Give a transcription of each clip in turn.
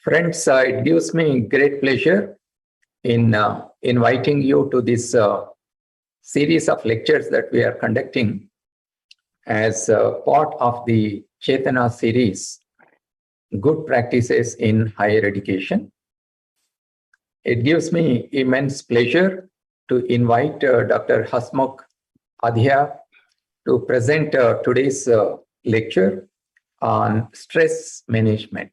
Friends, it gives me great pleasure in inviting you to this series of lectures that we are conducting as part of the Chetana series, Good Practices in Higher Education. It gives me immense pleasure to invite Dr. Hasmukh Adhya to present today's lecture on stress management.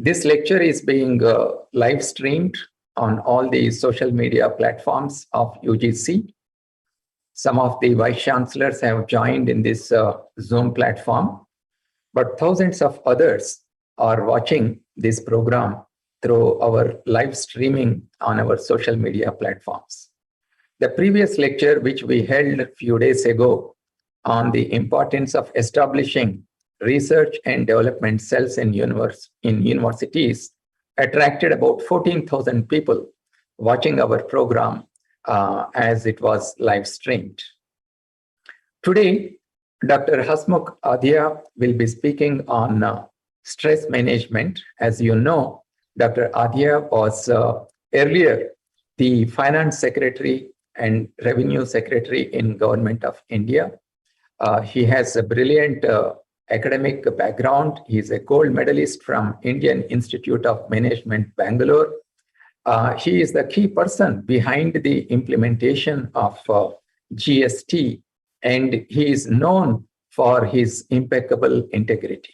This lecture is being live streamed on all the social media platforms of UGC. Some of the vice chancellors have joined in this Zoom platform, but thousands of others are watching this program through our live streaming on our social media platforms. The previous lecture, which we held a few days ago on the importance of establishing research and development cells in universities, attracted about 14,000 people watching our program as it was live streamed. Today, Dr. Hasmukh Adhya will be speaking on stress management. As you know, Dr. Adhya was earlier the Finance Secretary and Revenue Secretary in Government of India. He has a brilliant academic background. He's a gold medalist from Indian Institute of Management, Bangalore. He is the key person behind the implementation of GST, and he is known for his impeccable integrity.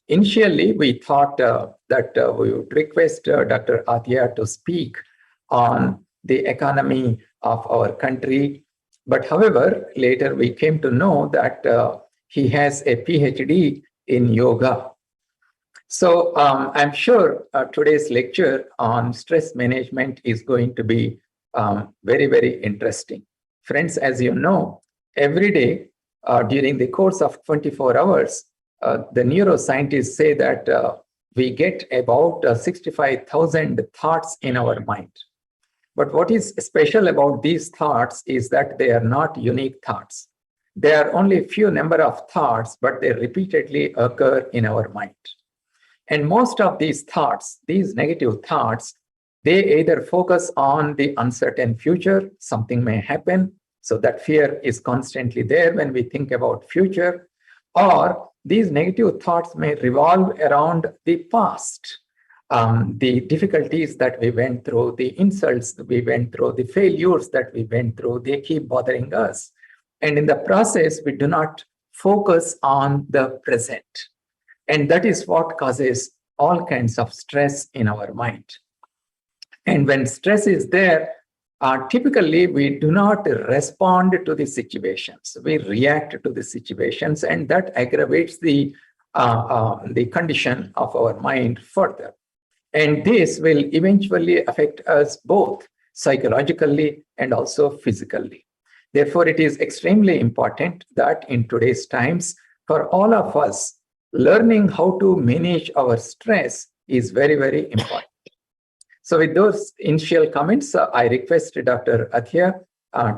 Initially, we thought that we would request Dr. Adhya to speak on the economy of our country. But however, later we came to know that he has a PhD in yoga. So I'm sure today's lecture on stress management is going to be very, very interesting. Friends, as you know, every day during the course of 24 hours, the neuroscientists say that we get about 65,000 thoughts in our mind. But what is special about these thoughts is that they are not unique thoughts. There are only a few number of thoughts, but they repeatedly occur in our mind. And most of these thoughts, these negative thoughts, they either focus on the uncertain future, something may happen, so that fear is constantly there when we think about future, or these negative thoughts may revolve around the past. The difficulties that we went through, the insults that we went through, the failures that we went through, they keep bothering us. And in the process, we do not focus on the present. And that is what causes all kinds of stress in our mind. And when stress is there, typically we do not respond to the situations. We react to the situations, and that aggravates the condition of our mind further. And this will eventually affect us both psychologically and also physically. Therefore, it is extremely important that in today's times, for all of us, learning how to manage our stress is very, very important. So with those initial comments, I request Dr. Adhya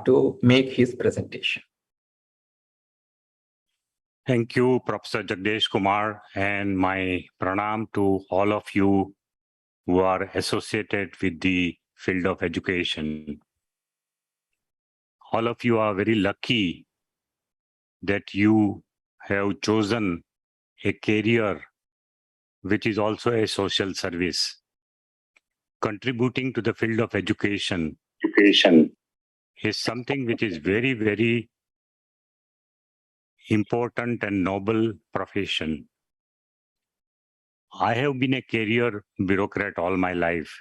to make his presentation. Thank you, Professor Jagdish Kumar, and my pranam to all of you who are associated with the field of education. All of you are very lucky that you have chosen a career which is also a social service. Contributing to the field of education is something which is very, very important and noble profession. I have been a career bureaucrat all my life,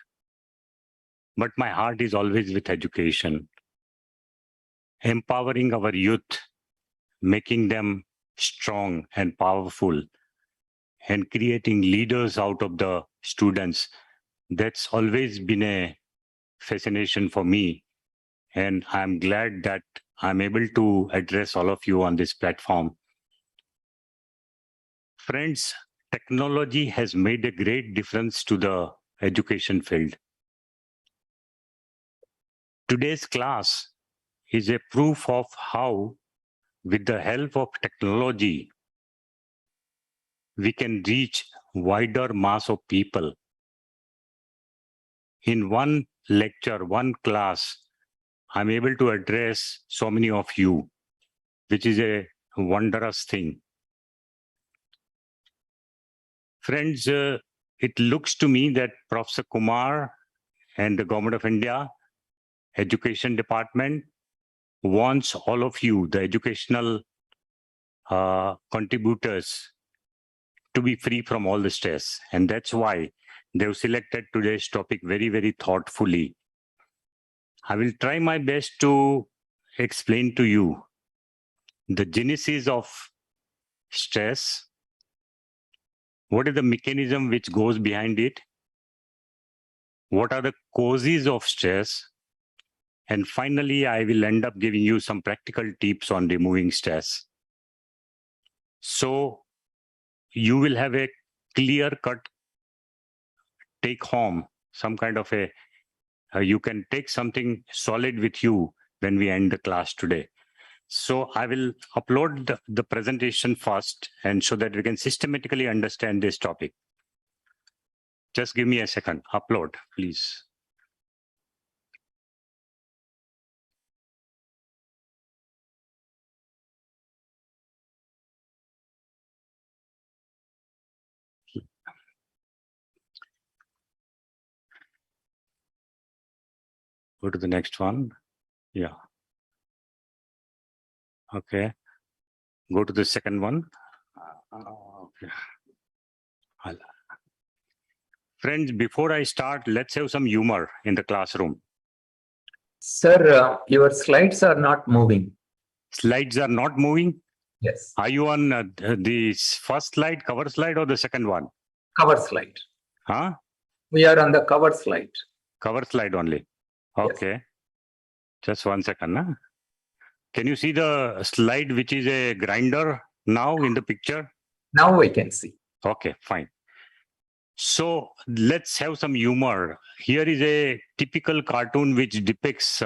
but my heart is always with education. Empowering our youth, making them strong and powerful, and creating leaders out of the students, that's always been a fascination for me. And I'm glad that I'm able to address all of you on this platform. Friends, technology has made a great difference to the education field. Today's class is a proof of how, with the help of technology, we can reach wider mass of people. In one lecture, one class, I'm able to address so many of you, which is a wondrous thing. Friends, it looks to me that Professor Kumar and the Government of India Education Department wants all of you, the educational contributors, to be free from all the stress. And that's why they've selected today's topic very, very thoughtfully. I will try my best to explain to you the genesis of stress, what is the mechanism which goes behind it, what are the causes of stress, and finally, I will end up giving you some practical tips on removing stress. So you will have a clear-cut take home, some kind of a, you can take something solid with you when we end the class today. So I will upload the presentation first and so that we can systematically understand this topic. Just give me a second. Upload, please. Go to the next one. Yeah. Okay. Go to the second one. Okay. Friends, before I start, let's have some humor in the classroom. Sir, your slides are not moving. Slides are not moving. Yes. Are you on the first slide, cover slide, or the second one? Cover slide. Huh? We are on the cover slide. Cover slide only. Okay. Yes. Just 1 second. Huh? Can you see the slide which is a grinder now in the picture? Now we can see. Okay, fine. So let's have some humor. Here is a typical cartoon which depicts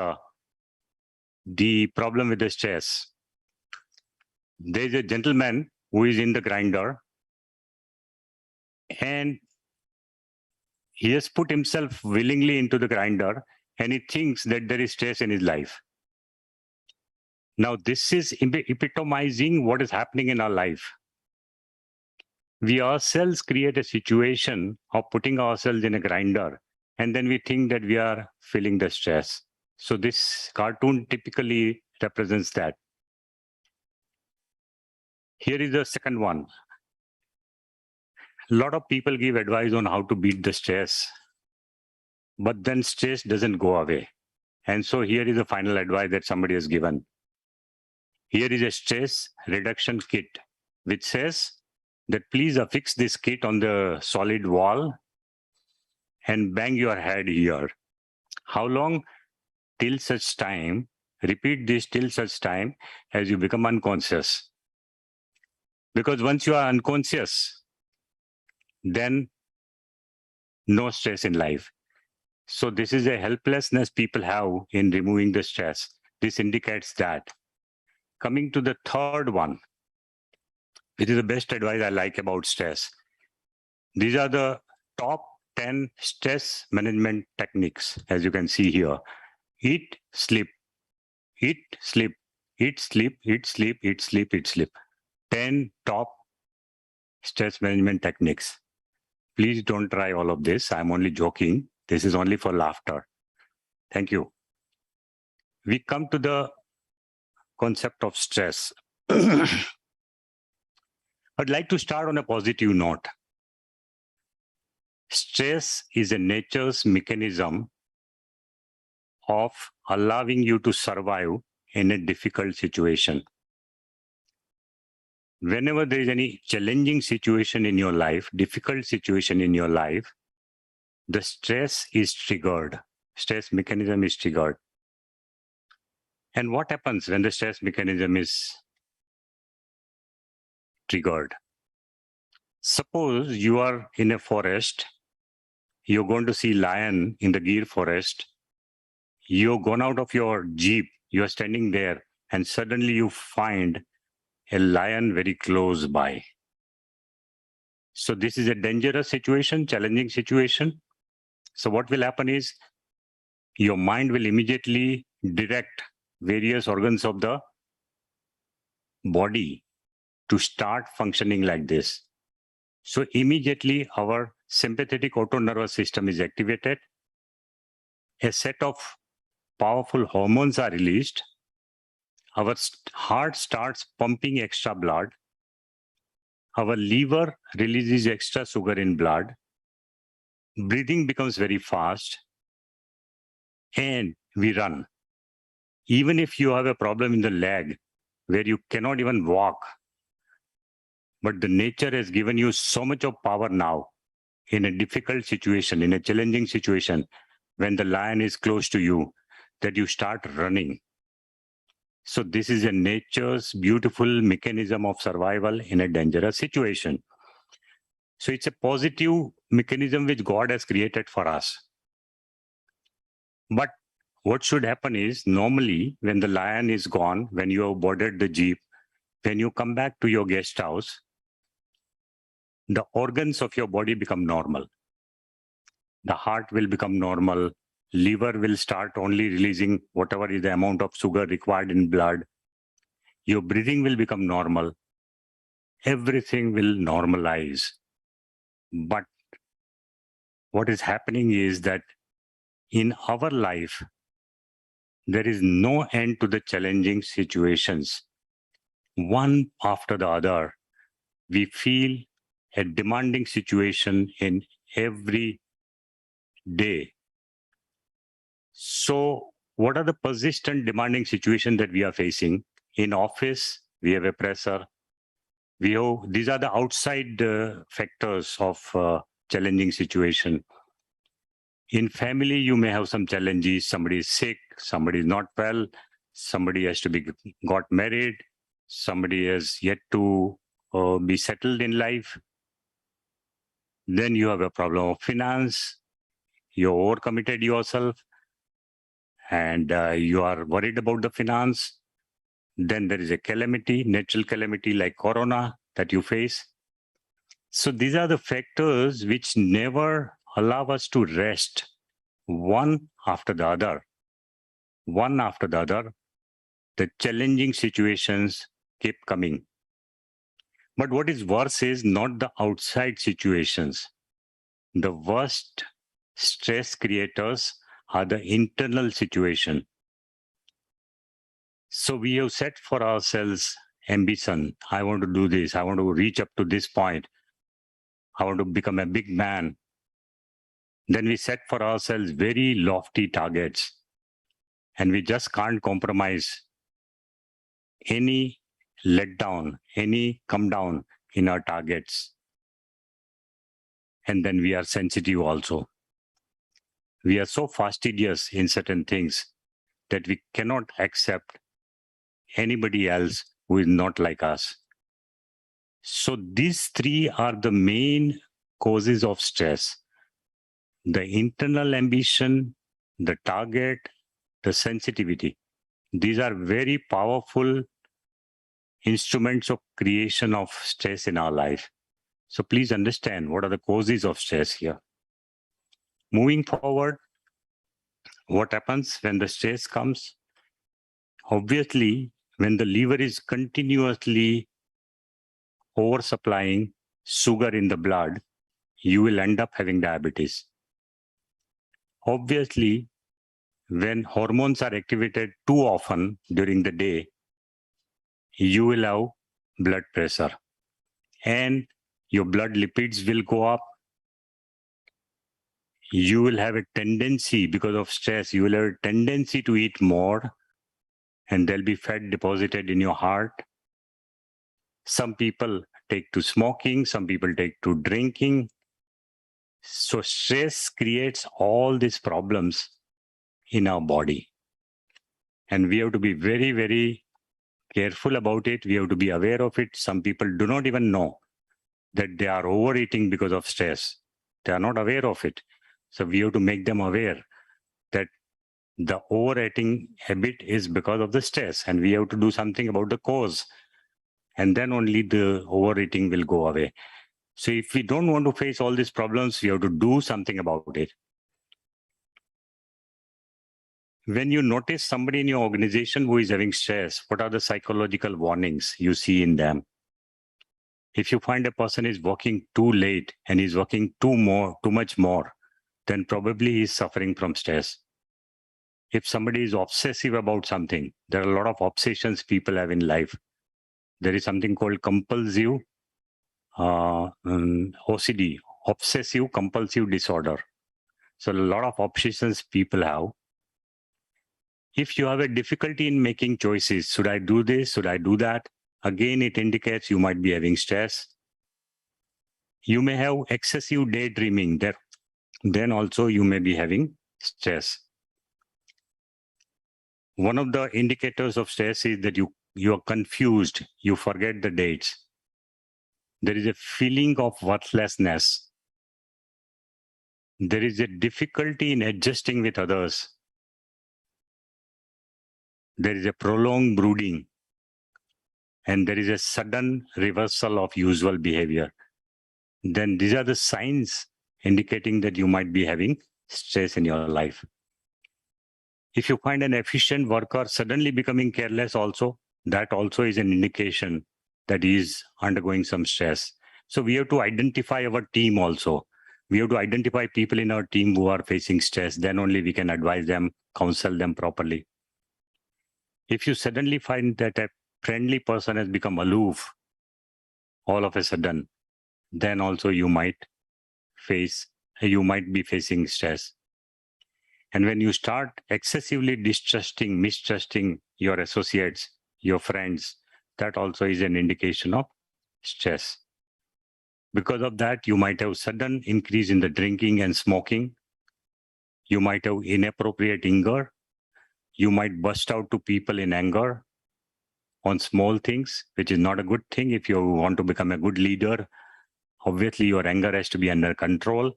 the problem with the stress. There is a gentleman who is in the grinder and he has put himself willingly into the grinder and he thinks that there is stress in his life. Now, this is epitomizing what is happening in our life. We ourselves create a situation of putting ourselves in a grinder, and then we think that we are feeling the stress. So this cartoon typically represents that. Here is the second one. A lot of people give advice on how to beat the stress, but then stress doesn't go away. And so here is the final advice that somebody has given. Here is a stress reduction kit, which says that please affix this kit on the solid wall and bang your head here. How long? Till such time, repeat this till such time as you become unconscious. Because once you are unconscious, then no stress in life. So this is a helplessness people have in removing the stress. This indicates that. Coming to the third one, it is the best advice I like about stress. These are the top 10 stress management techniques, as you can see here. Eat, sleep, eat, sleep, eat, sleep, eat, sleep, eat, sleep, eat, sleep. 10 top stress management techniques. Please don't try all of this. I'm only joking. This is only for laughter. Thank you. We come to the concept of stress. I'd like to start on a positive note. Stress is a nature's mechanism of allowing you to survive in a difficult situation. Whenever there is any challenging situation in your life, difficult situation in your life, the stress is triggered. Stress mechanism is triggered. And what happens when the stress mechanism is triggered? Suppose you are in a forest, you're going to see lion in the Gir forest, you've gone out of your jeep, you're standing there, and suddenly you find a lion very close by. So this is a dangerous situation, challenging situation. So what will happen is your mind will immediately direct various organs of the body to start functioning like this. So immediately our sympathetic autonervous system is activated. A set of powerful hormones are released. Our heart starts pumping extra blood. Our liver releases extra sugar in blood. Breathing becomes very fast. And we run. Even if you have a problem in the leg where you cannot even walk, but the nature has given you so much of power now in a difficult situation, in a challenging situation, when the lion is close to you, that you start running. So this is a nature's beautiful mechanism of survival in a dangerous situation. So it's a positive mechanism which God has created for us. But what should happen is, normally when the lion is gone, when you have boarded the jeep, when you come back to your guest house, the organs of your body become normal. The heart will become normal. Liver will start only releasing whatever is the amount of sugar required in blood. Your breathing will become normal. Everything will normalize. But what is happening is that in our life, there is no end to the challenging situations. One after the other, we feel a demanding situation in every day. So what are the persistent demanding situations that we are facing? In office, we have a pressure. These are the outside factors of challenging situation. In family, you may have some challenges. Somebody is sick, somebody is not well, somebody has to be got married, somebody has yet to be settled in life. Then you have a problem of finance. You overcommitted yourself and you are worried about the finance. Then there is a calamity, natural calamity like corona that you face. So these are the factors which never allow us to rest. One after the other, the challenging situations keep coming. But what is worse is not the outside situations. The worst stress creators are the internal situation. So we have set for ourselves ambition. I want to do this. I want to reach up to this point. I want to become a big man. Then we set for ourselves very lofty targets. And we just can't compromise any letdown, any come down in our targets. And then we are sensitive also. We are so fastidious in certain things that we cannot accept anybody else who is not like us. So these three are the main causes of stress: the internal ambition, the target, the sensitivity. These are very powerful instruments of creation of stress in our life. So please understand what are the causes of stress here. Moving forward, what happens when the stress comes? Obviously, when the liver is continuously oversupplying sugar in the blood, you will end up having diabetes. Obviously, when hormones are activated too often during the day, you will have blood pressure and your blood lipids will go up. You will have a tendency, because of stress, you will have a tendency to eat more and there'll be fat deposited in your heart. Some people take to smoking, some people take to drinking. So stress creates all these problems in our body. And we have to be very, very careful about it. We have to be aware of it. Some people do not even know that they are overeating because of stress. They are not aware of it. So we have to make them aware that the overeating habit is because of the stress, and we have to do something about the cause. And then only the overeating will go away. So if we don't want to face all these problems, we have to do something about it. When you notice somebody in your organization who is having stress, what are the psychological warnings you see in them? If you find a person is working too late and is working too much more, then probably he is suffering from stress. If somebody is obsessive about something, there are a lot of obsessions people have in life. There is something called compulsive OCD, obsessive compulsive disorder. So a lot of obsessions people have. If you have a difficulty in making choices, should I do this? Should I do that? Again, it indicates you might be having stress. You may have excessive daydreaming. Then also you may be having stress. One of the indicators of stress is that you are confused. You forget the dates. There is a feeling of worthlessness. There is a difficulty in adjusting with others. There is a prolonged brooding. And there is a sudden reversal of usual behavior. Then these are the signs indicating that you might be having stress in your life. If you find an efficient worker suddenly becoming careless also, that also is an indication that he is undergoing some stress. So we have to identify our team also. We have to identify people in our team who are facing stress. Then only we can advise them, counsel them properly. If you suddenly find that a friendly person has become aloof all of a sudden, then also you might be facing stress. And when you start excessively mistrusting your associates, your friends, that also is an indication of stress. Because of that, you might have sudden increase in the drinking and smoking. You might have inappropriate anger. You might burst out to people in anger on small things, which is not a good thing. If you want to become a good leader, obviously your anger has to be under control.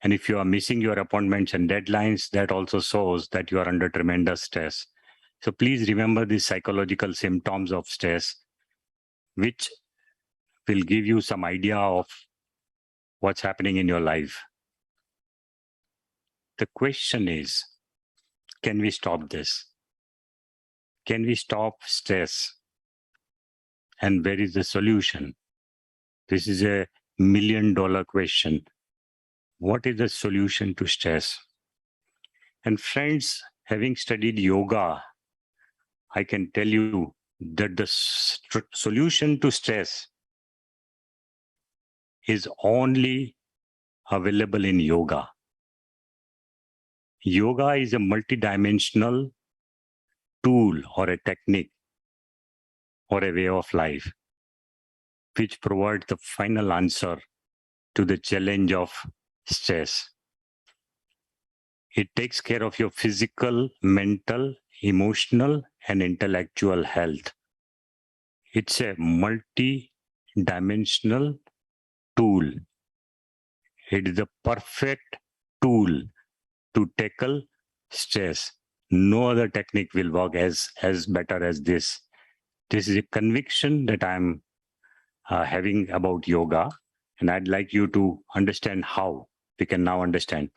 And if you are missing your appointments and deadlines, that also shows that you are under tremendous stress. So please remember these psychological symptoms of stress, which will give you some idea of what's happening in your life. The question is, can we stop this? Can we stop stress? And where is the solution? This is a $1 million question. What is the solution to stress? And friends, having studied yoga, I can tell you that the solution to stress is only available in yoga. Yoga is a multidimensional tool or a technique or a way of life which provides the final answer to the challenge of stress. It takes care of your physical, mental, emotional, and intellectual health. It's a multi-dimensional tool. It is the perfect tool to tackle stress. No other technique will work as better as this. This is a conviction that I'm having about yoga, and I'd like you to understand how we can now understand.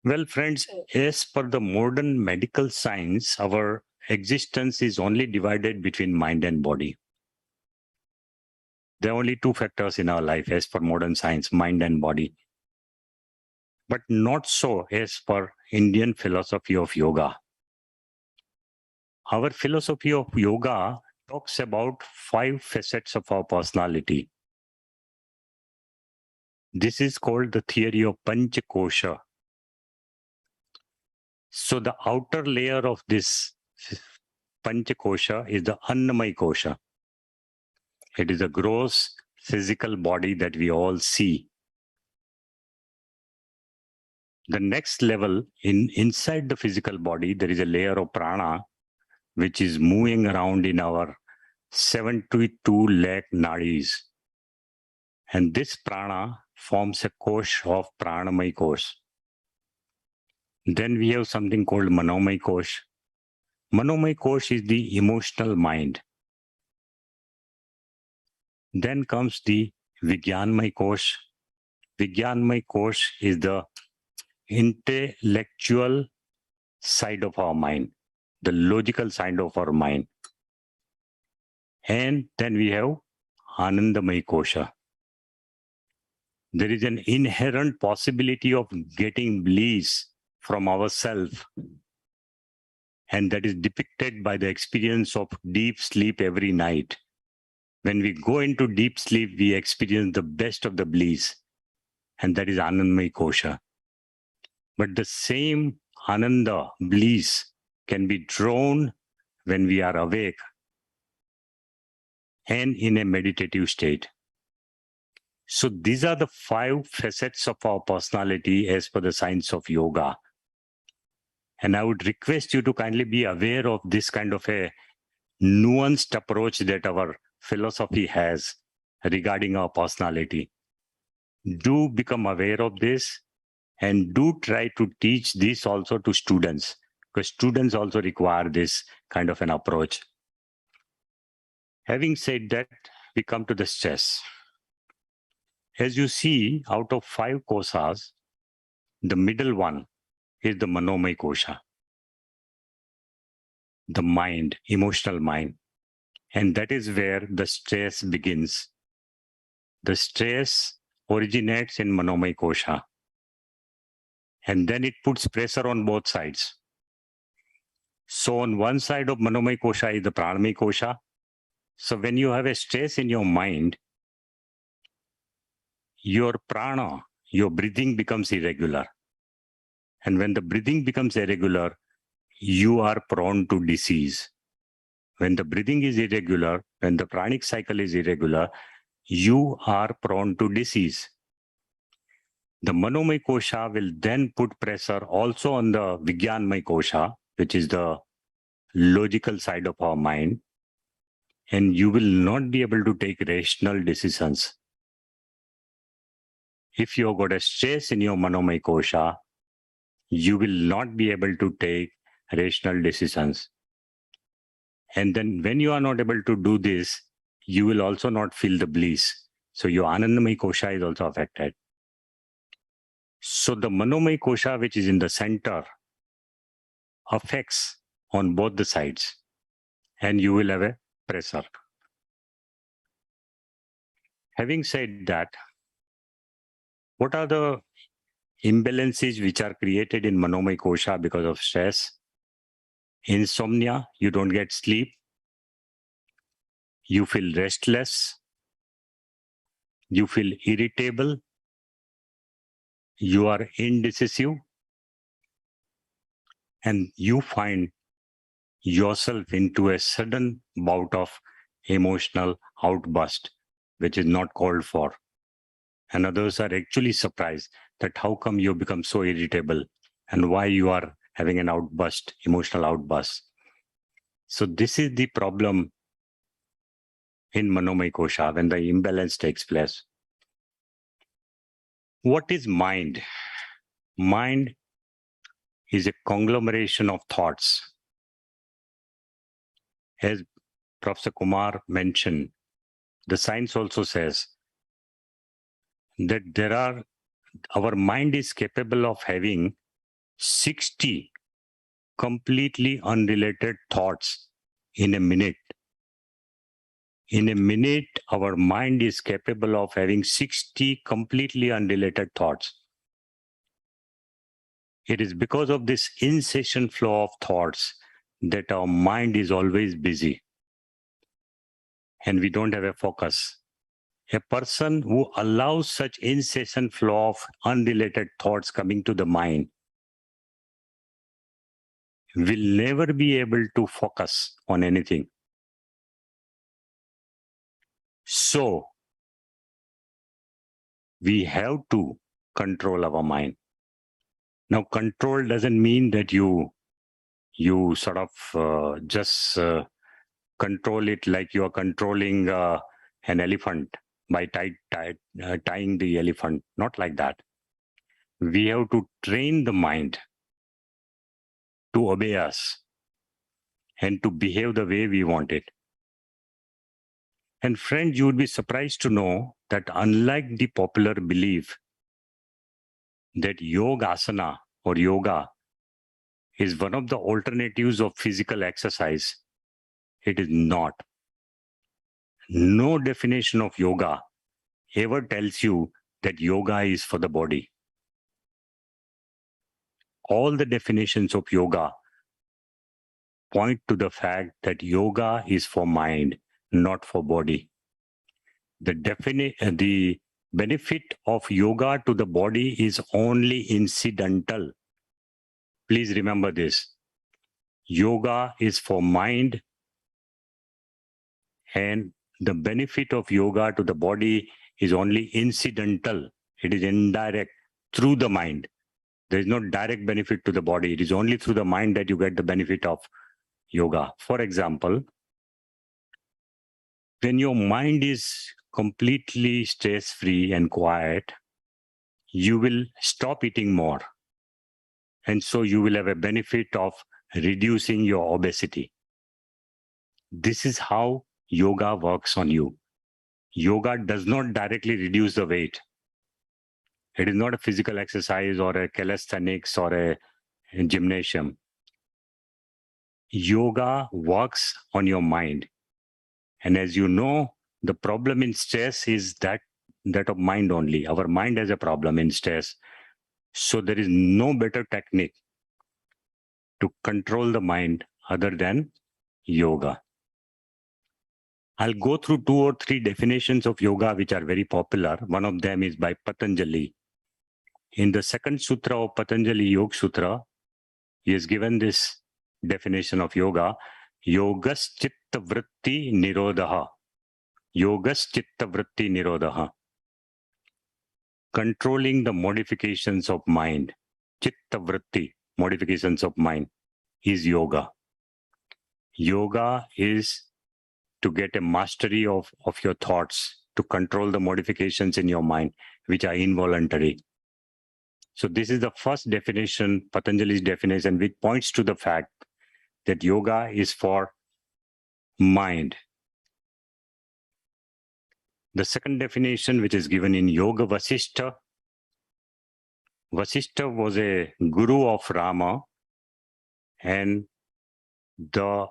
Well, friends, as per the modern medical science, our existence is only divided between mind and body. There are only two factors in our life as per modern science, mind and body. But not so as per Indian philosophy of yoga. Our philosophy of yoga talks about 5 facets of our personality. This is called the theory of Pancha Kosha. So the outer layer of this Pancha Kosha is the Annamaya Kosha. It is a gross physical body that we all see. The next level, inside the physical body, there is a layer of prana, which is moving around in our 72 lakh nadis. And this prana forms a kosh of pranamaya kosh. Then we have something called manomaya kosh. Manomaya kosh is the emotional mind. Then comes the Vigyanmay Kosh. Vigyanmay Kosh is the intellectual side of our mind, the logical side of our mind. And then we have Anandamay Kosha. There is an inherent possibility of getting bliss from ourselves, and that is depicted by the experience of deep sleep every night. When we go into deep sleep, we experience the best of the bliss, and that is Anandamay Kosha. But the same Ananda, bliss, can be drawn when we are awake and in a meditative state. So these are the 5 facets of our personality as per the science of yoga. And I would request you to kindly be aware of this kind of a nuanced approach that our philosophy has regarding our personality. Do become aware of this and do try to teach this also to students, because students also require this kind of an approach. Having said that, we come to the stress. As you see, out of 5 koshas, the middle one is the Manomay Kosha, the mind, emotional mind. And that is where the stress begins. The stress originates in Manomay Kosha. And then it puts pressure on both sides. So on one side of Manomay Kosha is the Pranamay Kosha. So when you have a stress in your mind, your prana, your breathing becomes irregular. And when the breathing becomes irregular, you are prone to disease. When the breathing is irregular, when the pranic cycle is irregular, you are prone to disease. The Manomay Kosha will then put pressure also on the Vigyanmay Kosha, which is the logical side of our mind, and you will not be able to take rational decisions. If you've got a stress in your Manomay Kosha, you will not be able to take rational decisions. And then when you are not able to do this, you will also not feel the bliss. So your Anandamay Kosha is also affected. So the Manomay Kosha, which is in the center, affects on both the sides, and you will have a pressure. Having said that, what are the imbalances which are created in Manomay Kosha because of stress? Insomnia, you don't get sleep. You feel restless. You feel irritable. You are indecisive. And you find yourself into a sudden bout of emotional outburst, which is not called for. And others are actually surprised that how come you become so irritable and why you are having an outburst, emotional outburst. So this is the problem in Manomay Kosha when the imbalance takes place. What is mind? Mind is a conglomeration of thoughts. As Professor Kumar mentioned, the science also says that our mind is capable of having 60 completely unrelated thoughts in a minute. In a minute, our mind is capable of having 60 completely unrelated thoughts. It is because of this incessant flow of thoughts that our mind is always busy and we don't have a focus. A person who allows such incessant flow of unrelated thoughts coming to the mind will never be able to focus on anything. So, we have to control our mind. Now, control doesn't mean that you sort of just control it like you are controlling an elephant by tying the elephant. Not like that. We have to train the mind to obey us and to behave the way we want it. And friends, you would be surprised to know that unlike the popular belief that yoga asana or yoga is one of the alternatives of physical exercise, it is not. No definition of yoga ever tells you that yoga is for the body. All the definitions of yoga point to the fact that yoga is for mind, not for body. The benefit of yoga to the body is only incidental. Please remember this. Yoga is for mind, and the benefit of yoga to the body is only incidental. It is indirect through the mind. There is no direct benefit to the body. It is only through the mind that you get the benefit of yoga. For example, when your mind is completely stress-free and quiet, you will stop eating more. And so you will have a benefit of reducing your obesity. This is how yoga works on you. Yoga does not directly reduce the weight. It is not a physical exercise or a calisthenics or a gymnasium. Yoga works on your mind. And as you know, the problem in stress is that of mind only. Our mind has a problem in stress. So there is no better technique to control the mind other than yoga. I'll go through 2 or 3 definitions of yoga which are very popular. One of them is by Patanjali. In the second sutra of Patanjali Yoga Sutra, he has given this definition of yoga: yogas chitta vritti nirodha. Yogas chitta vritti nirodha. Controlling the modifications of mind. Chitta vritti, modifications of mind, is yoga. Yoga is to get a mastery of your thoughts, to control the modifications in your mind, which are involuntary. So this is the first definition, Patanjali's definition, which points to the fact that yoga is for mind. The second definition, which is given in Yoga Vasishtha. Vasishtha was a guru of Rama, and the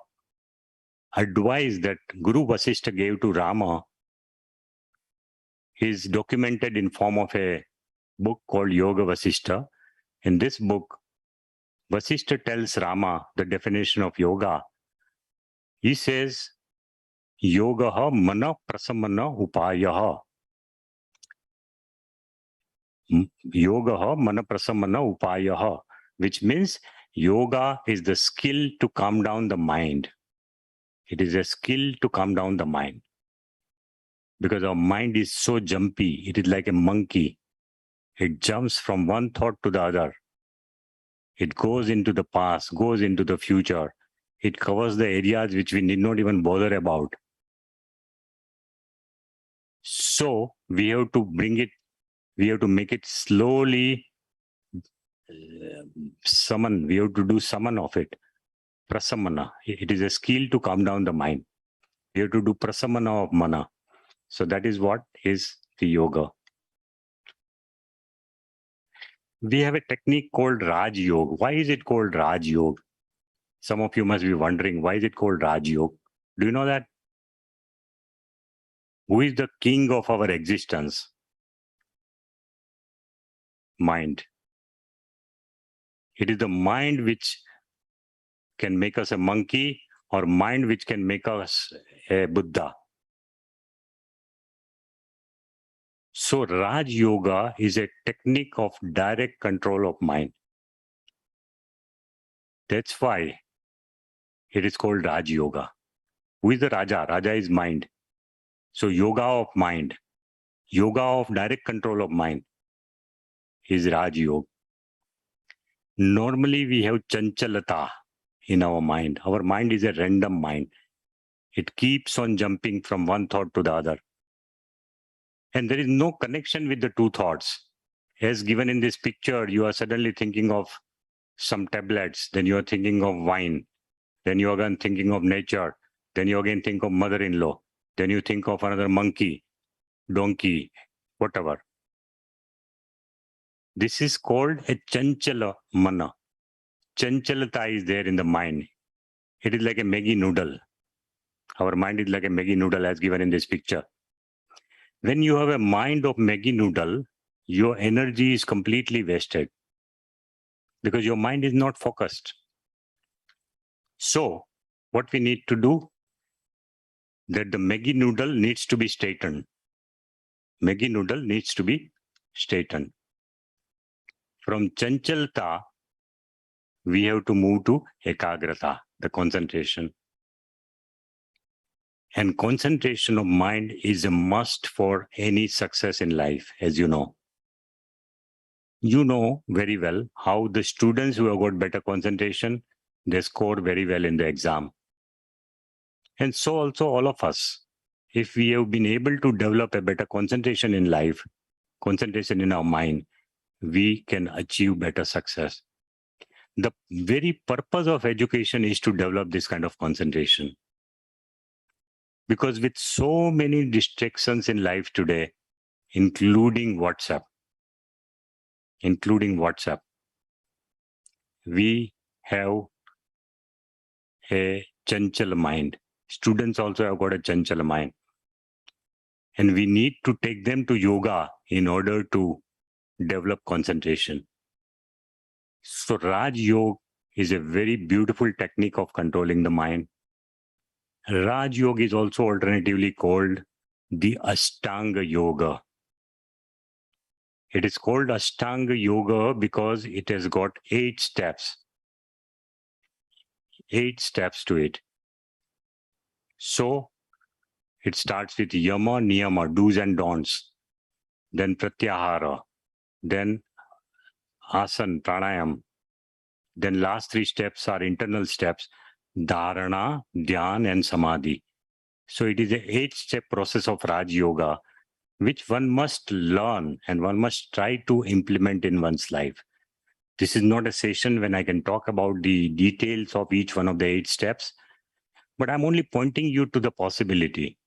advice that Guru Vasishtha gave to Rama is documented in form of a book called Yoga Vasishtha. In this book, Vasishtha tells Rama the definition of yoga. He says, Yogaha mana prasamana upayaha. Yogaha mana prasamana upayaha, which means yoga is the skill to calm down the mind. It is a skill to calm down the mind. Because our mind is so jumpy, it is like a monkey. It jumps from one thought to the other. It goes into the past, goes into the future. It covers the areas which we need not even bother about. So we have to bring it, we have to make it slowly summon. We have to do summon of it. Prasamana. It is a skill to calm down the mind. We have to do prasamana of mana. So that is what is the yoga. We have a technique called Raj Yoga. Why is it called Raj Yoga? Some of you must be wondering, why is it called Raj Yoga? Do you know that? Who is the king of our existence? Mind. It is the mind which can make us a monkey, or mind which can make us a Buddha. So Raj Yoga is a technique of direct control of mind. That's why it is called Raj Yoga. Who is the Raja? Raja is mind. So yoga of mind, yoga of direct control of mind is Raj Yoga. Normally we have chanchalata in our mind. Our mind is a random mind. It keeps on jumping from one thought to the other. And there is no connection with the two thoughts. As given in this picture, you are suddenly thinking of some tablets, then you are thinking of wine, then you are again thinking of nature, then you again think of mother-in-law. Then you think of another monkey, donkey, whatever. This is called a chanchala mana. Chanchalata is there in the mind. It is like a Maggi noodle. Our mind is like a Maggi noodle as given in this picture. When you have a mind of Maggi noodle, your energy is completely wasted because your mind is not focused. So what we need to do, that the Maggi noodle needs to be straightened. Maggi noodle needs to be straightened. From chanchalta, we have to move to ekagrata, the concentration. And concentration of mind is a must for any success in life, as you know. You know very well how the students who have got better concentration, they score very well in the exam. And so also all of us, if we have been able to develop a better concentration in life, concentration in our mind, we can achieve better success. The very purpose of education is to develop this kind of concentration. Because with so many distractions in life today, including WhatsApp, we have a chanchal mind. Students also have got a chanchal mind. And we need to take them to yoga in order to develop concentration. So Raj Yoga is a very beautiful technique of controlling the mind. Raj Yoga is also alternatively called the Ashtanga Yoga. It is called Ashtanga Yoga because it has got 8 steps. 8 steps to it. So it starts with Yama, Niyama, do's and don'ts. Then Pratyahara. Then Asana, Pranayam. Then last 3 steps are internal steps. Dharana, Dhyan and Samadhi. So it is a 8-step process of Raj Yoga, which one must learn and one must try to implement in one's life. This is not a session when I can talk about the details of each one of the 8 steps, but I'm only pointing you to the possibility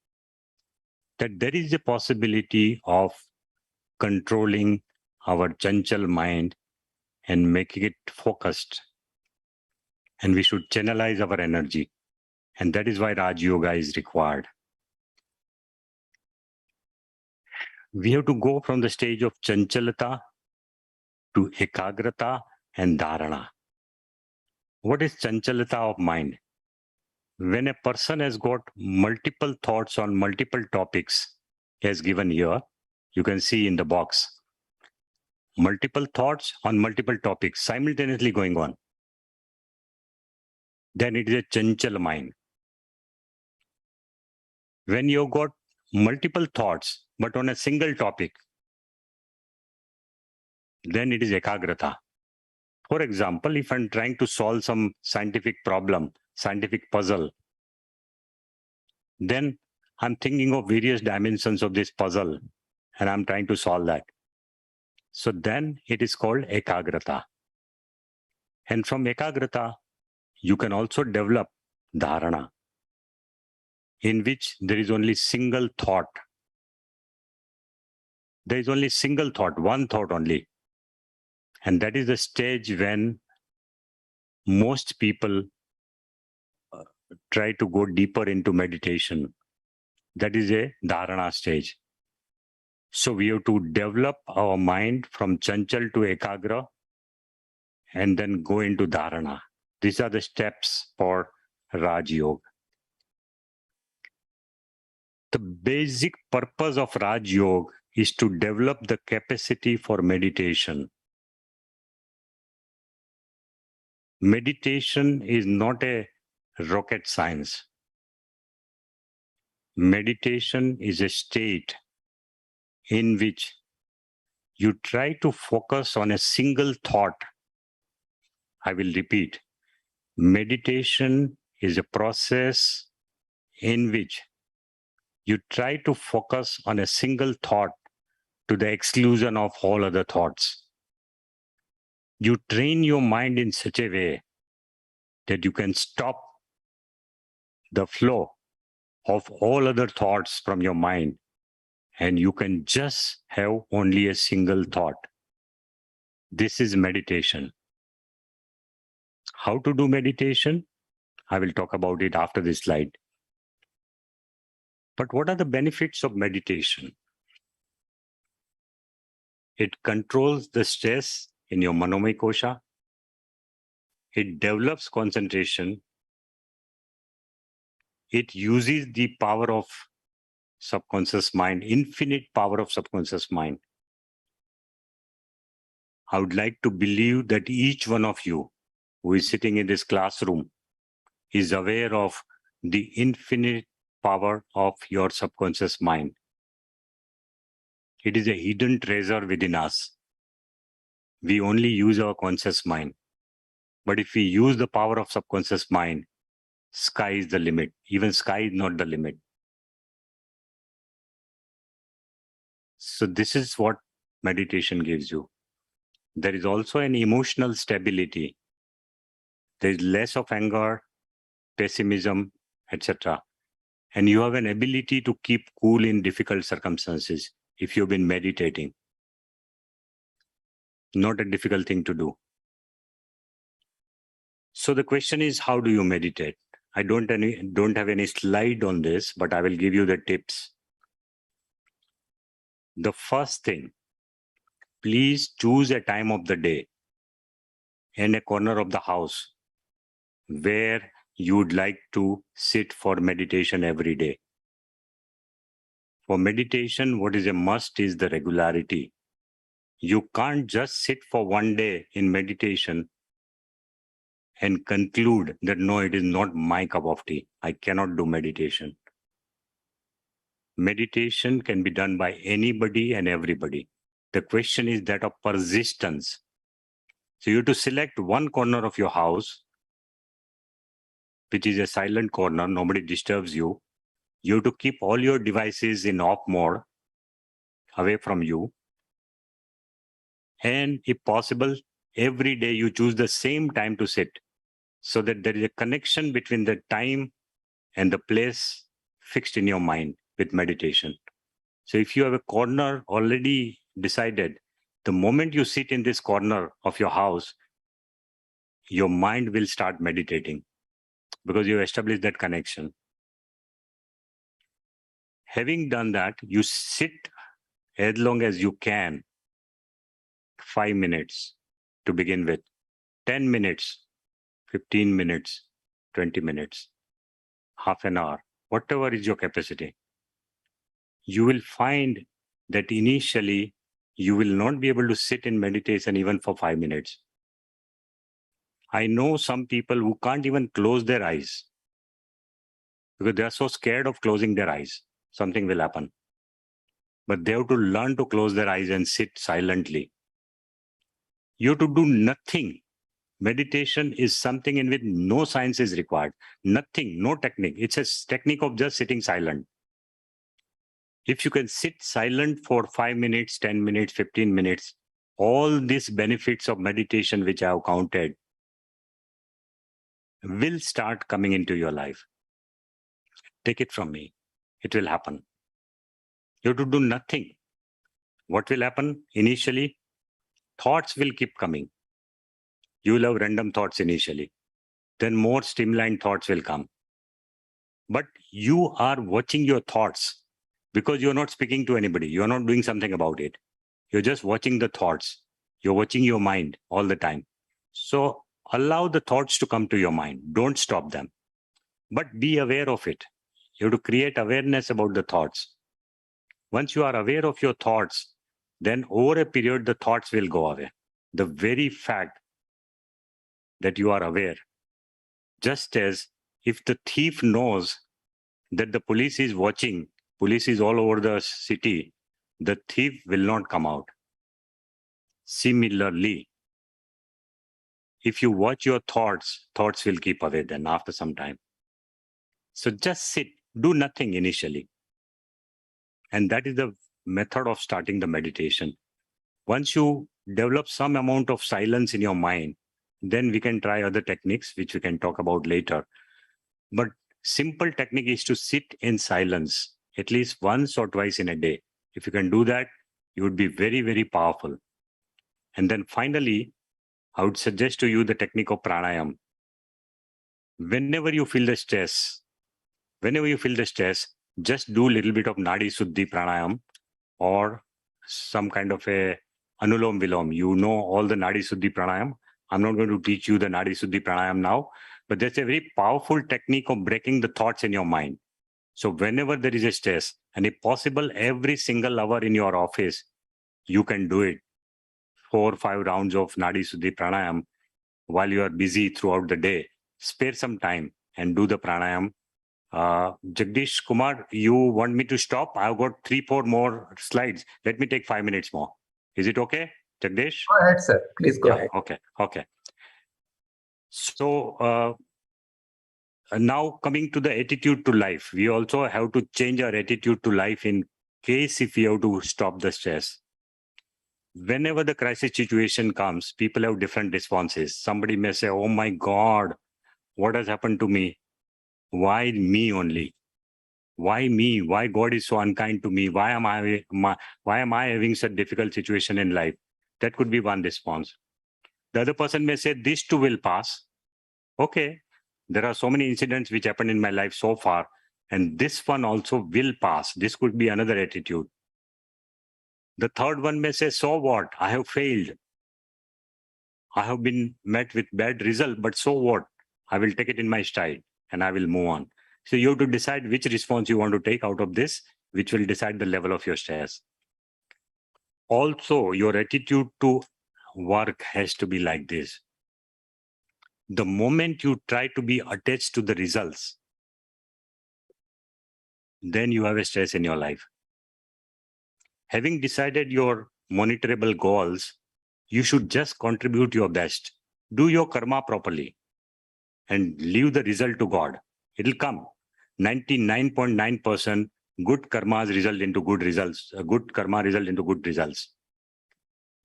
that there is a possibility of controlling our chanchal mind and making it focused. And we should channelize our energy. And that is why Raj Yoga is required. We have to go from the stage of chanchalata to ekagrata and dharana. What is chanchalata of mind? When a person has got multiple thoughts on multiple topics, as given here, you can see in the box, multiple thoughts on multiple topics simultaneously going on, then it is a chanchal mind. When you've got multiple thoughts, but on a single topic, then it is ekagrata. For example, if I'm trying to solve some scientific problem, scientific puzzle, then I'm thinking of various dimensions of this puzzle and I'm trying to solve that. So then it is called ekagrata. And from ekagrata, you can also develop dharana, in which there is only single thought. There is only single thought, one thought only. And that is the stage when most people try to go deeper into meditation. That is a dharana stage. So we have to develop our mind from chanchal to ekagra and then go into dharana. These are the steps for Raj Yoga. The basic purpose of Raj Yoga is to develop the capacity for meditation. Meditation is not a rocket science. Meditation is a state in which you try to focus on a single thought. I will repeat. Meditation is a process in which you try to focus on a single thought to the exclusion of all other thoughts. You train your mind in such a way that you can stop the flow of all other thoughts from your mind, and you can just have only a single thought. This is meditation. How to do meditation? I will talk about it after this slide. But what are the benefits of meditation? It controls the stress in your manomaya kosha. It develops concentration. It uses the power of subconscious mind, infinite power of subconscious mind. I would like to believe that each one of you who is sitting in this classroom is aware of the infinite power of your subconscious mind. It is a hidden treasure within us. We only use our conscious mind. But if we use the power of subconscious mind, sky is the limit. Even sky is not the limit. So this is what meditation gives you. There is also an emotional stability. There is less of anger, pessimism, etc. And you have an ability to keep cool in difficult circumstances if you've been meditating. Not a difficult thing to do. So the question is, how do you meditate? I don't have any slide on this, but I will give you the tips. The first thing, please choose a time of the day and a corner of the house where you would like to sit for meditation every day. For meditation, what is a must is the regularity. You can't just sit for one day in meditation and conclude that, no, it is not my cup of tea. I cannot do meditation. Meditation can be done by anybody and everybody. The question is that of persistence. So you have to select one corner of your house, which is a silent corner, nobody disturbs you. You have to keep all your devices in off mode, away from you. And if possible, every day you choose the same time to sit, so that there is a connection between the time and the place fixed in your mind with meditation. So if you have a corner already decided, the moment you sit in this corner of your house, your mind will start meditating because you established that connection. Having done that, you sit as long as you can, 5 minutes to begin with, 10 minutes, 15 minutes, 20 minutes, half an hour, whatever is your capacity. You will find that initially you will not be able to sit in meditation even for 5 minutes. I know some people who can't even close their eyes because they are so scared of closing their eyes. Something will happen. But they have to learn to close their eyes and sit silently. You have to do nothing. Meditation is something in which no science is required. Nothing, no technique. It's a technique of just sitting silent. If you can sit silent for 5 minutes, 10 minutes, 15 minutes, all these benefits of meditation which I have counted will start coming into your life. Take it from me. It will happen. You have to do nothing. What will happen initially? Thoughts will keep coming. You will have random thoughts initially. Then more streamlined thoughts will come. But you are watching your thoughts because you're not speaking to anybody. You're not doing something about it. You're just watching the thoughts. You're watching your mind all the time. So allow the thoughts to come to your mind. Don't stop them. But be aware of it. You have to create awareness about the thoughts. Once you are aware of your thoughts, then over a period, the thoughts will go away. The very fact that you are aware, just as if the thief knows that the police is watching, police is all over the city, the thief will not come out. Similarly, if you watch your thoughts, thoughts will keep away then after some time. So just sit, do nothing initially. And that is the method of starting the meditation. Once you develop some amount of silence in your mind, then we can try other techniques, which we can talk about later. But Simple technique is to sit in silence at least once or twice in a day. If you can do that, you would be very, very powerful. And then finally, I would suggest to you the technique of pranayam. Whenever you feel the stress, just do a little bit of Nadi Suddhi pranayam or some kind of a Anulom Vilom. You know all the Nadi Suddhi pranayam. I'm not going to teach you the Nadi Suddhi pranayam now, but that's a very powerful technique of breaking the thoughts in your mind. So whenever there is a stress, and if possible, every single hour in your office, you can do it. 4 or 5 rounds of Nadi Suddhi pranayam while you are busy throughout the day. Spare some time and do the pranayam. Jagdish Kumar, you want me to stop? I've got 3-4 more slides. Let me take 5 minutes more. Is it okay, Jagdish? Go ahead, sir. Please go ahead. Okay. So now coming to the attitude to life, we also have to change our attitude to life in case if we have to stop the stress. Whenever the crisis situation comes, people have different responses. Somebody may say, oh my God, what has happened to me? Why me only? Why me? Why God is so unkind to me? Why am I having such difficult situation in life? That could be one response. The other person may say, this too will pass. Okay, there are so many incidents which happened in my life so far, and this one also will pass. This could be another attitude. The third one may say, so what? I have failed. I have been met with bad result, but so what? I will take it in my stride and I will move on. So you have to decide which response you want to take out of this, which will decide the level of your stress. Also, your attitude to work has to be like this. The moment you try to be attached to the results, then you have a stress in your life. Having decided your monitorable goals, you should just contribute your best. Do your karma properly and leave the result to God. It'll come. 99.9% good karmas result into good results. Good karma result into good results.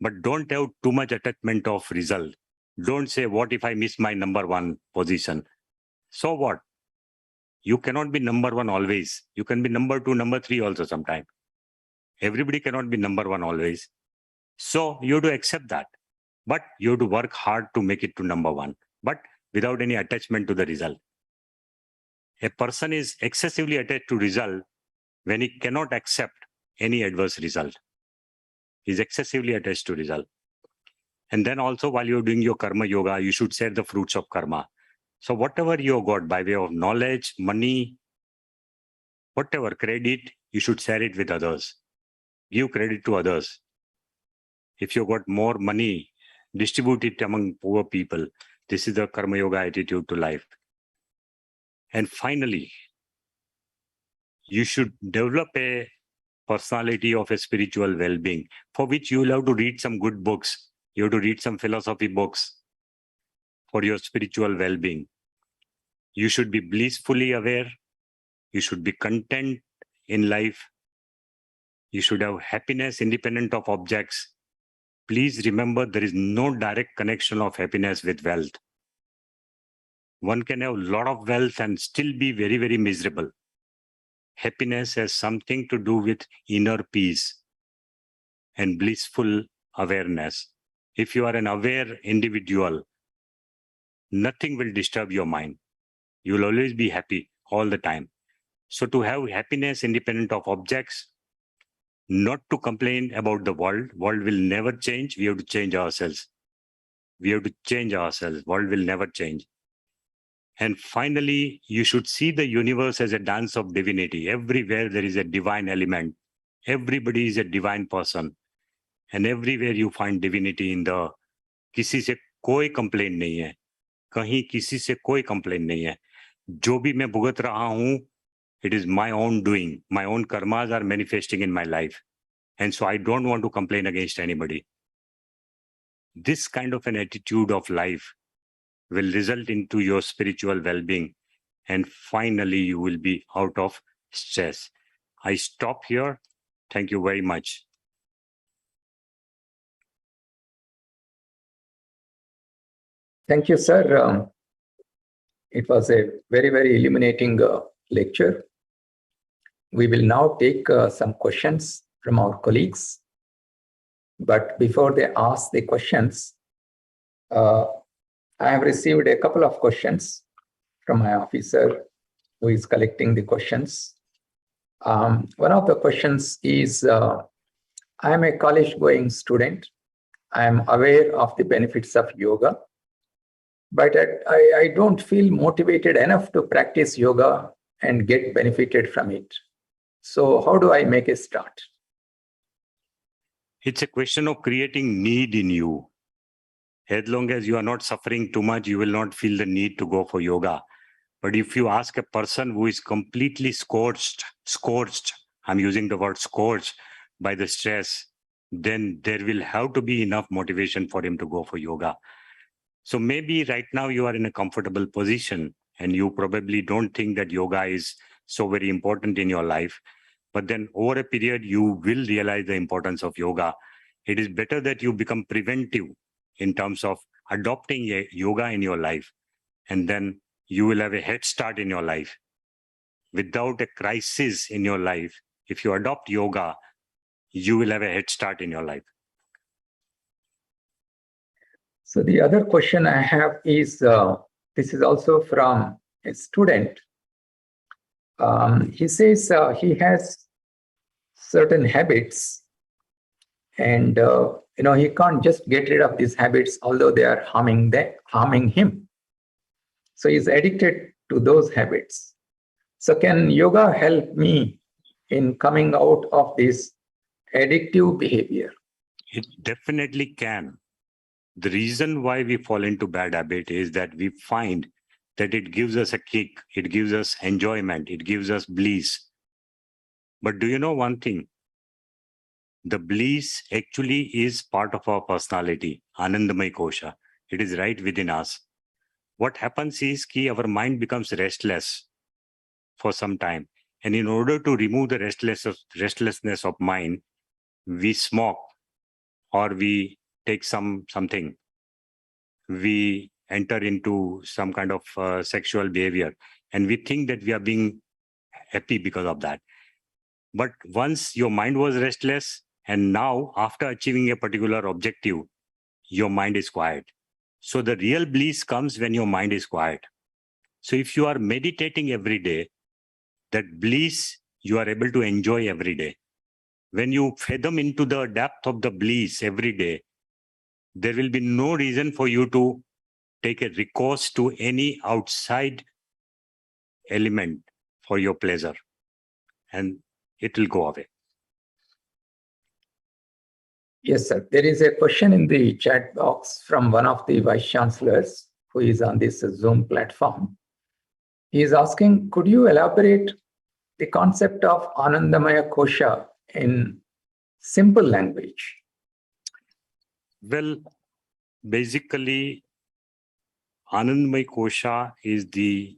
But don't have too much attachment of result. Don't say, what if I miss my number 1 position? So what? You cannot be number 1 always. You can be number 2, number 3 also sometime. Everybody cannot be number 1 always. So you have to accept that. But you have to work hard to make it to number 1. But without any attachment to the result. A person is excessively attached to result when he cannot accept any adverse result. He is excessively attached to result. And then also while you're doing your karma yoga, you should share the fruits of karma. So whatever you got by way of knowledge, money, whatever credit, you should share it with others. Give credit to others. If you got more money, distribute it among poor people. This is the karma yoga attitude to life. And finally, you should develop a personality of a spiritual well-being, for which you will have to read some good books. You have to read some philosophy books for your spiritual well-being. You should be blissfully aware. You should be content in life. You should have happiness independent of objects. Please remember, there is no direct connection of happiness with wealth. One can have a lot of wealth and still be very, very miserable. Happiness has something to do with inner peace and blissful awareness. If you are an aware individual, nothing will disturb your mind. You will always be happy all the time. So to have happiness independent of objects, not to complain about the world. World will never change. We have to change ourselves. We have to change ourselves. World will never change. And finally, you should see the universe as a dance of divinity. Everywhere there is a divine element. Everybody is a divine person. And everywhere you find divinity in the किसी से कोई complain नहीं है, कहीं किसी से कोई complain नहीं है. जो भी मैं भुगत रहा हूं, it is my own doing. My own karmas are manifesting in my life. And so I don't want to complain against anybody. This kind of an attitude of life will result into your spiritual well-being. And finally, you will be out of stress. I stop here. Thank you very much. Thank you, sir. It was a very, very illuminating lecture. We will now take some questions from our colleagues. But before they ask the questions, I have received a couple of questions from my officer who is collecting the questions. One of the questions is, I am a college-going student. I am aware of the benefits of yoga, but I don't feel motivated enough to practice yoga and get benefited from it. So how do I make a start? It's a question of creating need in you. As long as you are not suffering too much, you will not feel the need to go for yoga. But if you ask a person who is completely scorched, I'm using the word scorched by the stress, then there will have to be enough motivation for him to go for yoga. So maybe right now you are in a comfortable position and you probably don't think that yoga is so very important in your life. But then over a period, you will realize the importance of yoga. It is better that you become preventive in terms of adopting yoga in your life. And then you will have a head start in your life. Without a crisis in your life, if you adopt yoga, you will have a head start in your life. So the other question I have is, this is also from a student. He says he has certain habits and he can't just get rid of these habits, although they are harming him. So he's addicted to those habits. So can yoga help me in coming out of this addictive behavior? It definitely can. The reason why we fall into bad habit is that we find that it gives us a kick, it gives us enjoyment, it gives us bliss. But do you know one thing? The bliss actually is part of our personality, Anandamay Kosha. It is right within us. What happens is that our mind becomes restless for some time. And in order to remove the restlessness of mind, we smoke or we take something. We enter into some kind of sexual behavior. And we think that we are being happy because of that. But once your mind was restless, and now after achieving a particular objective, your mind is quiet. So the real bliss comes when your mind is quiet. So if you are meditating every day, that bliss you are able to enjoy every day. When you fathom into the depth of the bliss every day, there will be no reason for you to take a recourse to any outside element for your pleasure, and it will go away. Yes, sir. There is a question in the chat box from one of the vice chancellors who is on this Zoom platform. He is asking, could you elaborate the concept of Anandamaya Kosha in simple language? Well, basically, Anandamaya Kosha is the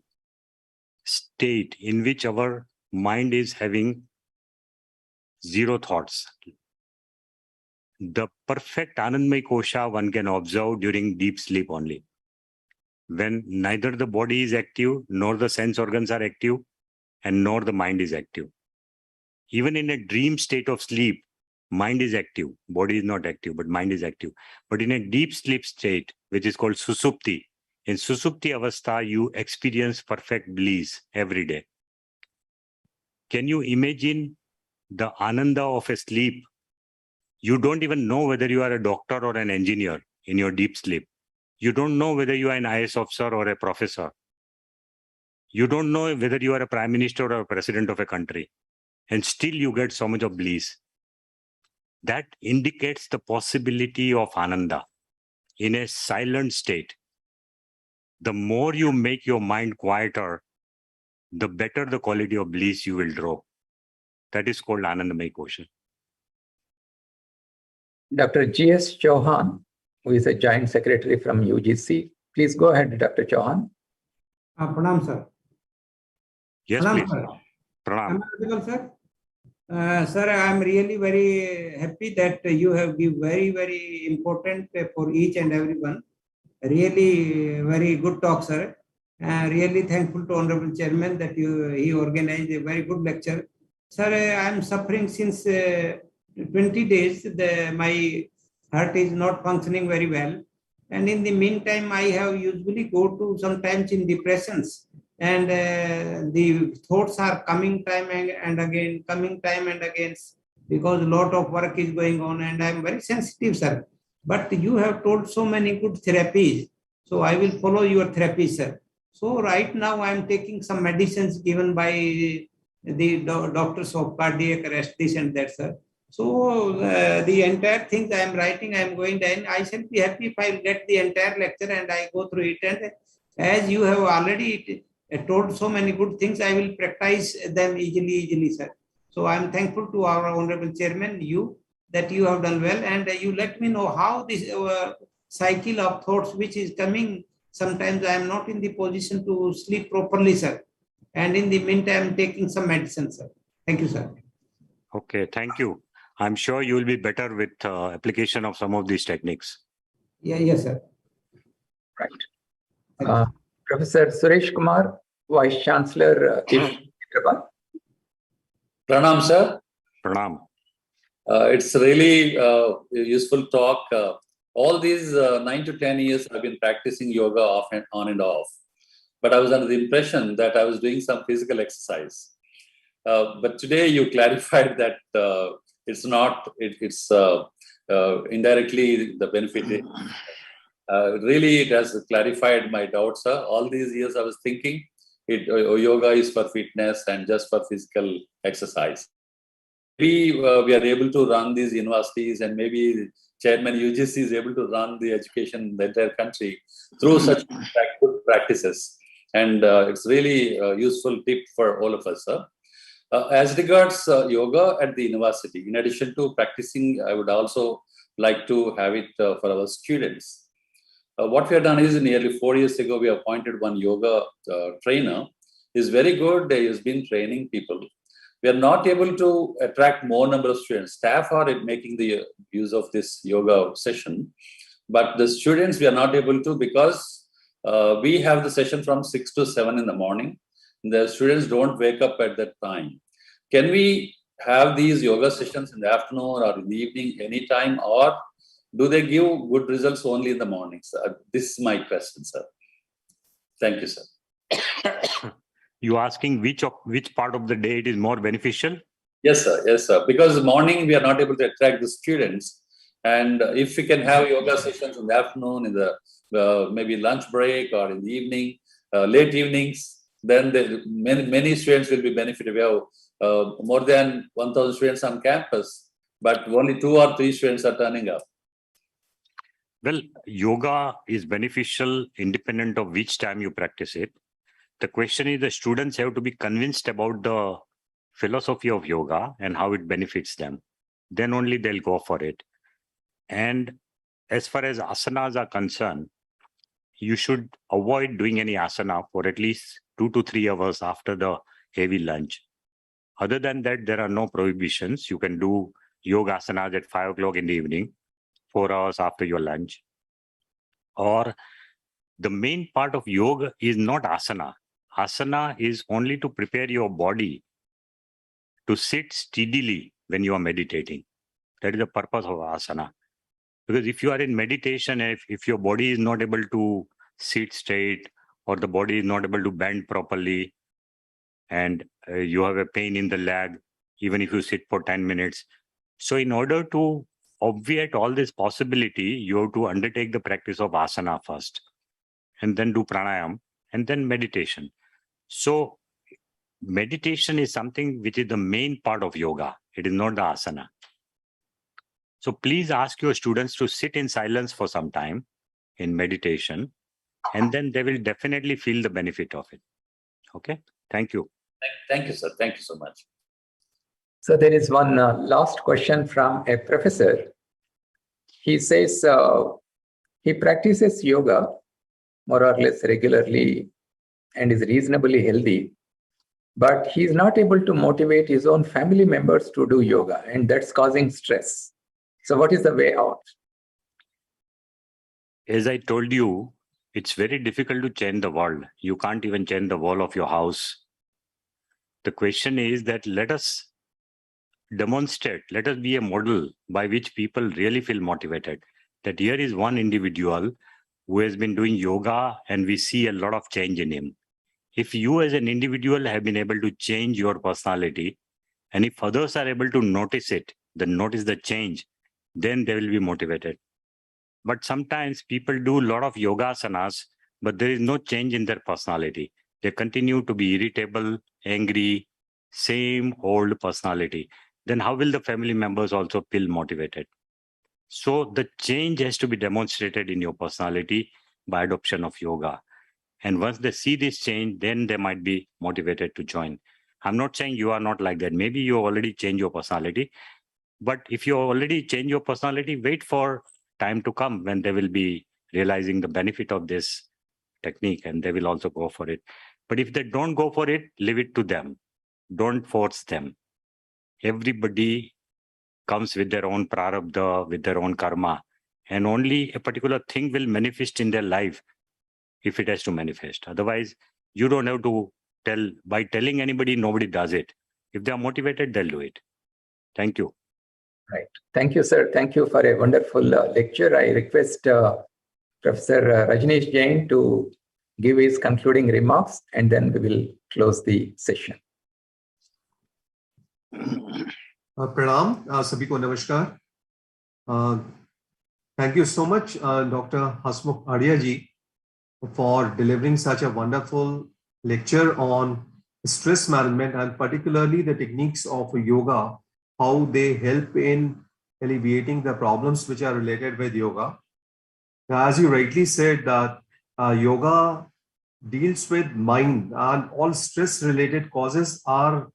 state in which our mind is having zero thoughts. The perfect Anandamaya Kosha one can observe during deep sleep only, when neither the body is active, nor the sense organs are active, and nor the mind is active. Even in a dream state of sleep, mind is active, body is not active, but mind is active. But in a deep sleep state, which is called Susupti, in Susupti Avastha, you experience perfect bliss every day. Can you imagine the Ananda of a sleep? You don't even know whether you are a doctor or an engineer in your deep sleep. You don't know whether you are an IAS officer or a professor. You don't know whether you are a prime minister or a president of a country. And still you get so much of bliss. That indicates the possibility of Ananda in a silent state. The more you make your mind quieter, the better the quality of bliss you will draw. That is called Anandamaya Kosha. Dr. G.S. Chauhan, who is a Joint Secretary from UGC. Please go ahead, Dr. Chauhan. Pranam, sir. Yes, Pranam, please. sir. Pranam. Am I audible, sir? Sir, I am really very happy that you have given very, very important for each and everyone. Really very good talk, sir. Really thankful to Honorable Chairman that he organized a very good lecture. Sir, I am suffering since 20 days. My heart is not functioning very well. And in the meantime, I have usually go to sometimes in depressions. And the thoughts are coming time and again, because a lot of work is going on and I'm very sensitive, sir. But you have told so many good therapies. So I will follow your therapy, sir. So right now I'm taking some medicines given by the doctors of cardiac arrest, this and that, sir. So the entire things I am writing, I am going down. I shall be happy if I get the entire lecture and I go through it. And as you have already told so many good things, I will practice them easily, sir. So I am thankful to our Honorable Chairman, you, that you have done well. And you let me know how this cycle of thoughts which is coming. Sometimes I am not in the position to sleep properly, sir. And in the meantime, taking some medicine, sir. Thank you, sir. Okay, thank you. I'm sure you will be better with application of some of these techniques. Yes, sir. Right. Professor Suresh Kumar, Vice Chancellor, Hyderabad. Pranam, sir. Pranam. It's really a useful talk. All these 9 to 10 years, I've been practicing yoga off and on and off. But I was under the impression that I was doing some physical exercise. But today you clarified that it's not, it's indirectly the benefit. Really, it has clarified my doubts, sir. All these years I was thinking yoga is for fitness and just for physical exercise. We are able to run these universities, and maybe Chairman UGC is able to run the education in the entire country through such good practices. And it's really a useful tip for all of us, sir. As regards yoga at the university, in addition to practicing, I would also like to have it for our students. What we have done is nearly 4 years ago, we appointed one yoga trainer. He's very good. He has been training people. We are not able to attract more number of students. Staff are making the use of this yoga session, but the students we are not able to, because we have the session from 6 to 7 in the morning. The students don't wake up at that time. Can we have these yoga sessions in the afternoon or in the evening anytime, or do they give good results only in the morning, sir? This is my question, sir. Thank you, sir. You asking which part of the day it is more beneficial? Yes, sir. Yes, sir. Because morning we are not able to attract the students, and if we can have yoga sessions in the afternoon, in the maybe lunch break or in the evening, late evenings, then many students will be benefited. We have more than 1,000 students on campus, but only 2 or 3 students are turning up. Well, yoga is beneficial independent of which time you practice it. The question is, the students have to be convinced about the philosophy of yoga and how it benefits them. Then only they'll go for it. And as far as asanas are concerned, you should avoid doing any asana for at least 2 to 3 hours after the heavy lunch. Other than that, there are no prohibitions. You can do yoga asanas at 5 o'clock in the evening, 4 hours after your lunch. Or the main part of yoga is not asana. Asana is only to prepare your body to sit steadily when you are meditating. That is the purpose of asana. Because if you are in meditation, if your body is not able to sit straight, or the body is not able to bend properly, and you have a pain in the leg, even if you sit for 10 minutes. So in order to obviate all this possibility, you have to undertake the practice of asana first, and then do pranayam, and then meditation. So meditation is something which is the main part of yoga. It is not the asana. So please ask your students to sit in silence for some time in meditation, and then they will definitely feel the benefit of it. Okay, thank you. Thank you, sir. Thank you so much. So there is one last question from a professor. He says he practices yoga more or less regularly and is reasonably healthy, but he's not able to motivate his own family members to do yoga, and that's causing stress. So what is the way out? As I told you, It's very difficult to change the world. You can't even change the wall of your house. The question is that let us demonstrate, let us be a model by which people really feel motivated. That here is one individual who has been doing yoga and we see a lot of change in him. If you as an individual have been able to change your personality, and if others are able to notice it, then notice the change, then they will be motivated. But sometimes people do a lot of yoga asanas, but there is no change in their personality. They continue to be irritable, angry, same old personality. Then how will the family members also feel motivated? So the change has to be demonstrated in your personality by adoption of yoga. And once they see this change, then they might be motivated to join. I'm not saying you are not like that. Maybe you already changed your personality. But if you already change your personality, wait for time to come when they will be realizing the benefit of this technique and they will also go for it. But if they don't go for it, leave it to them. Don't force them. Everybody comes with their own prarabdha, with their own karma. And only a particular thing will manifest in their life if it has to manifest. Otherwise, you don't have to tell. By telling anybody, nobody does it. If they are motivated, they'll do it. Thank you. Right. Thank you, sir. Thank you for a wonderful lecture. I request Professor Rajneesh Jain to give his concluding remarks, and then we will close the session. Pranam, sabhi ko namaskar. Thank you so much, Dr. Hasmukh Arya ji, for delivering such a wonderful lecture on stress management and particularly the techniques of yoga, how they help in alleviating the problems which are related with yoga. Now, as you rightly said, that yoga deals with mind and all stress related causes are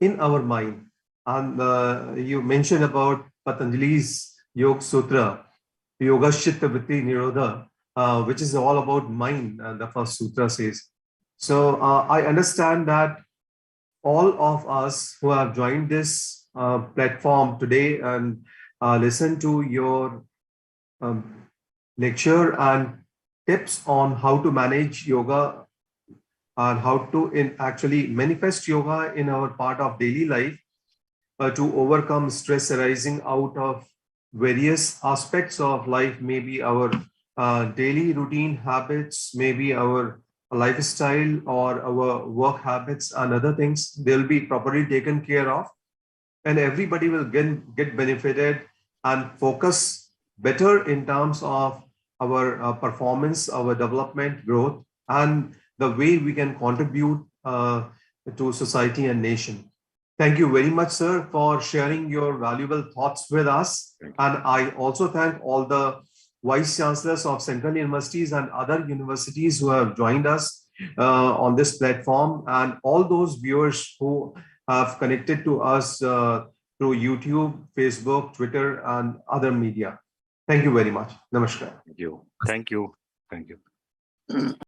in our mind. And you mentioned about Patanjali's Yoga Sutra, Yoga Chitta Vritti Nirodha, which is all about mind, the first sutra says. So I understand that all of us who have joined this platform today and listened to your lecture and tips on how to manage yoga and how to actually manifest yoga in our part of daily life to overcome stress arising out of various aspects of life, maybe our daily routine habits, maybe our lifestyle or our work habits and other things. They'll be properly taken care of and everybody will get benefited and focus better in terms of our performance, our development, growth, and the way we can contribute to society and nation. Thank you very much, sir, for sharing your valuable thoughts with us. And I also thank all the Vice Chancellors of Central Universities and other universities who have joined us on this platform and all those viewers who have connected to us through YouTube, Facebook, Twitter, and other media. Thank you very much. Namaskar. Thank you. Thank you. Thank you.